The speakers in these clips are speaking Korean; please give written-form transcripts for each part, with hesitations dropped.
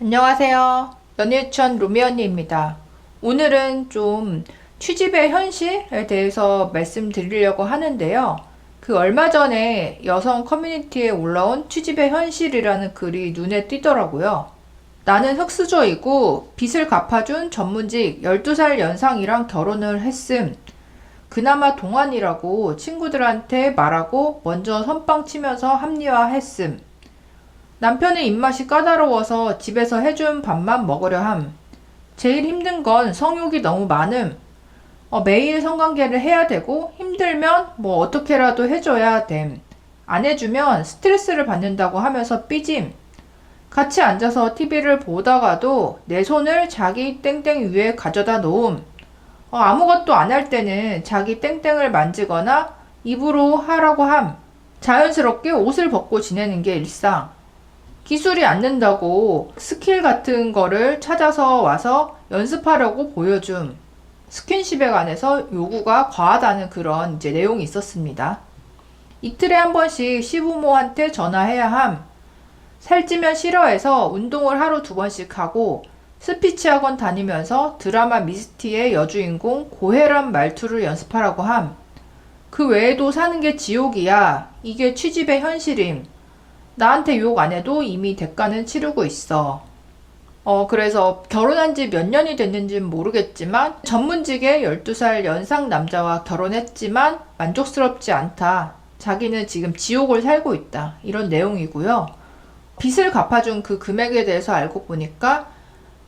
안녕하세요. 연예유치원 루미 언니입니다. 오늘은 좀 취집의 현실에 대해서 말씀드리려고 하는데요. 그 얼마 전에 여성 커뮤니티에 올라온 취집의 현실이라는 글이 눈에 띄더라고요. 나는 흑수저이고 빚을 갚아준 전문직 12살 연상이랑 결혼을 했음. 그나마 동안이라고 친구들한테 말하고 먼저 선빵 치면서 합리화했음. 남편의 입맛이 까다로워서 집에서 해준 밥만 먹으려 함. 제일 힘든 건 성욕이 너무 많음. 매일 성관계를 해야 되고 힘들면 뭐 어떻게라도 해줘야 됨. 안 해주면 스트레스를 받는다고 하면서 삐짐. 같이 앉아서 TV를 보다가도 내 손을 자기 땡땡 위에 가져다 놓음. 아무것도 안 할 때는 자기 땡땡을 만지거나 입으로 하라고 함. 자연스럽게 옷을 벗고 지내는 게 일상. 기술이 안 는다고 스킬 같은 거를 찾아서 와서 연습하려고 보여줌. 스킨십에 관해서 요구가 과하다는 그런 이제 내용이 있었습니다. 이틀에 한 번씩 시부모한테 전화해야 함. 살찌면 싫어해서 운동을 하루 2번씩 하고 스피치 학원 다니면서 드라마 미스티의 여주인공 고혜란 말투를 연습하라고 함. 그 외에도 사는 게 지옥이야. 이게 취집의 현실임. 나한테 욕 안 해도 이미 대가는 치르고 있어. 그래서 결혼한 지 몇 년이 됐는지는 모르겠지만 전문직의 12살 연상 남자와 결혼했지만 만족스럽지 않다. 자기는 지금 지옥을 살고 있다. 이런 내용이고요. 빚을 갚아준 그 금액에 대해서 알고 보니까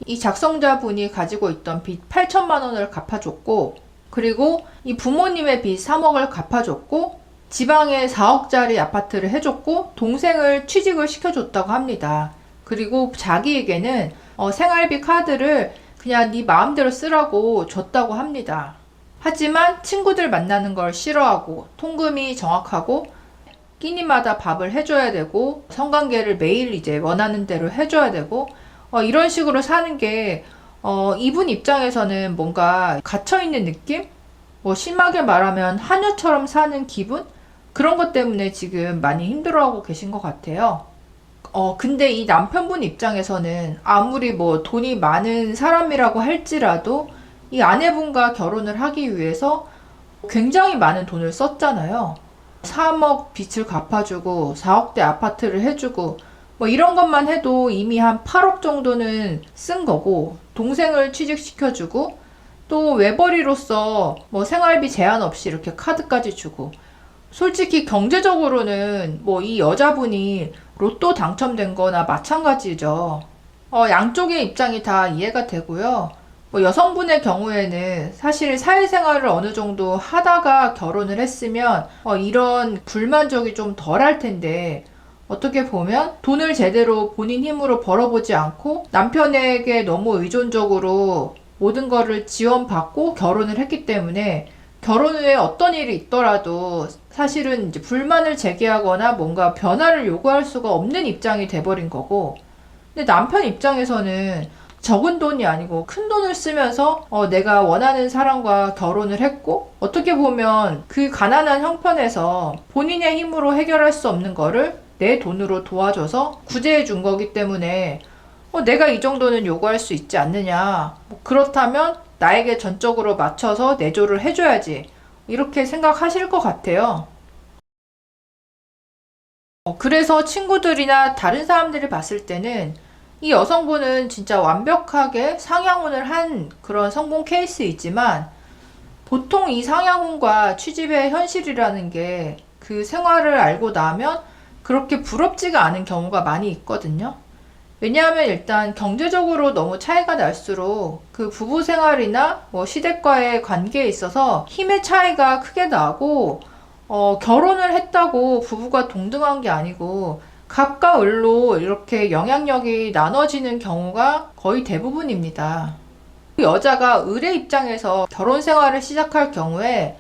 이 작성자분이 가지고 있던 빚 8천만 원을 갚아줬고, 그리고 이 부모님의 빚 3억을 갚아줬고, 지방에 4억짜리 아파트를 해줬고 동생을 취직을 시켜줬다고 합니다. 그리고 자기에게는 생활비 카드를 그냥 네 마음대로 쓰라고 줬다고 합니다. 하지만 친구들 만나는 걸 싫어하고 통금이 정확하고 끼니마다 밥을 해줘야 되고 성관계를 매일 이제 원하는 대로 해줘야 되고 이런 식으로 사는 게 이분 입장에서는 뭔가 갇혀있는 느낌? 심하게 말하면 하녀처럼 사는 기분? 그런 것 때문에 지금 많이 힘들어하고 계신 것 같아요. 근데 이 남편분 입장에서는 아무리 뭐 돈이 많은 사람이라고 할지라도 이 아내분과 결혼을 하기 위해서 굉장히 많은 돈을 썼잖아요. 3억 빚을 갚아주고 4억대 아파트를 해주고 뭐 이런 것만 해도 이미 한 8억 정도는 쓴 거고 동생을 취직시켜주고 또 외벌이로서 뭐 생활비 제한 없이 이렇게 카드까지 주고 솔직히 경제적으로는 뭐 이 여자분이 로또 당첨된 거나 마찬가지죠. 양쪽의 입장이 다 이해가 되고요. 뭐 여성분의 경우에는 사실 사회생활을 어느 정도 하다가 결혼을 했으면 이런 불만족이 좀 덜 할 텐데 어떻게 보면 돈을 제대로 본인 힘으로 벌어보지 않고 남편에게 너무 의존적으로 모든 거를 지원받고 결혼을 했기 때문에 결혼 후에 어떤 일이 있더라도 사실은 이제 불만을 제기하거나 뭔가 변화를 요구할 수가 없는 입장이 돼버린 거고, 근데 남편 입장에서는 적은 돈이 아니고 큰 돈을 쓰면서 내가 원하는 사람과 결혼을 했고, 어떻게 보면 그 가난한 형편에서 본인의 힘으로 해결할 수 없는 거를 내 돈으로 도와줘서 구제해 준 거기 때문에 내가 이 정도는 요구할 수 있지 않느냐. 그렇다면 나에게 전적으로 맞춰서 내조를 해줘야지. 이렇게 생각하실 것 같아요. 그래서 친구들이나 다른 사람들이 봤을 때는 이 여성분은 진짜 완벽하게 상향혼을 한 그런 성공 케이스이지만 보통 이 상향혼과 취집의 현실이라는 게 그 생활을 알고 나면 그렇게 부럽지가 않은 경우가 많이 있거든요. 왜냐하면 일단 경제적으로 너무 차이가 날수록 그 부부 생활이나 뭐 시댁과의 관계에 있어서 힘의 차이가 크게 나고 결혼을 했다고 부부가 동등한 게 아니고 갑과 을로 이렇게 영향력이 나눠지는 경우가 거의 대부분입니다. 여자가 을의 입장에서 결혼 생활을 시작할 경우에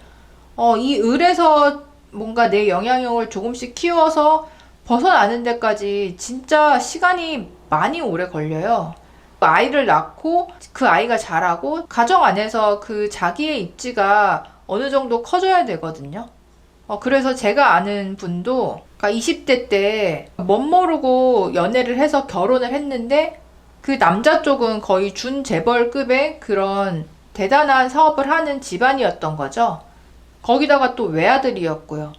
이 을에서 뭔가 내 영향력을 조금씩 키워서 벗어나는 데까지 진짜 시간이 많이 오래 걸려요. 아이를 낳고 그 아이가 자라고 가정 안에서 그 자기의 입지가 어느 정도 커져야 되거든요. 그래서 제가 아는 분도 그러니까 20대 때 멋모르고 연애를 해서 결혼을 했는데 그 남자 쪽은 거의 준재벌급의 그런 대단한 사업을 하는 집안이었던 거죠. 거기다가 또 외아들이었고요.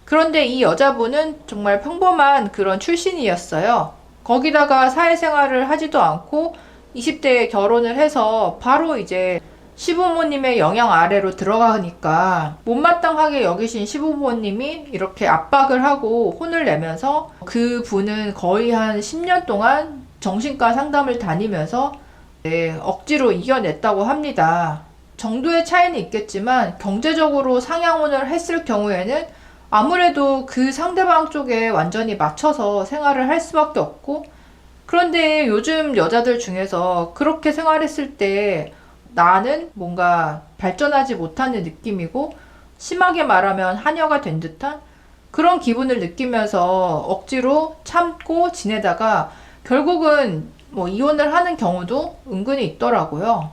그런데 이 여자분은 정말 평범한 그런 출신이었어요. 거기다가 사회생활을 하지도 않고 20대에 결혼을 해서 바로 이제 시부모님의 영향 아래로 들어가니까 못마땅하게 여기신 시부모님이 이렇게 압박을 하고 혼을 내면서 그 분은 거의 한 10년 동안 정신과 상담을 다니면서 억지로 이겨냈다고 합니다. 정도의 차이는 있겠지만 경제적으로 상향혼을 했을 경우에는 아무래도 그 상대방 쪽에 완전히 맞춰서 생활을 할 수밖에 없고, 그런데 요즘 여자들 중에서 그렇게 생활했을 때 나는 뭔가 발전하지 못하는 느낌이고, 심하게 말하면 하녀가 된 듯한 그런 기분을 느끼면서 억지로 참고 지내다가 결국은 뭐 이혼을 하는 경우도 은근히 있더라고요.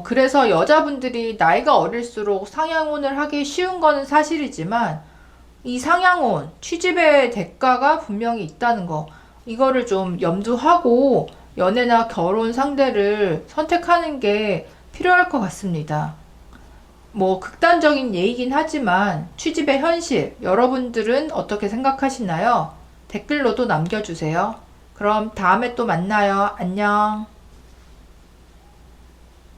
그래서 여자분들이 나이가 어릴수록 상향혼을 하기 쉬운 거는 사실이지만 이 상향혼, 취집의 대가가 분명히 있다는 거, 이거를 좀 염두하고 연애나 결혼 상대를 선택하는 게 필요할 것 같습니다. 뭐 극단적인 예이긴 하지만 취집의 현실, 여러분들은 어떻게 생각하시나요? 댓글로도 남겨주세요. 그럼 다음에 또 만나요. 안녕.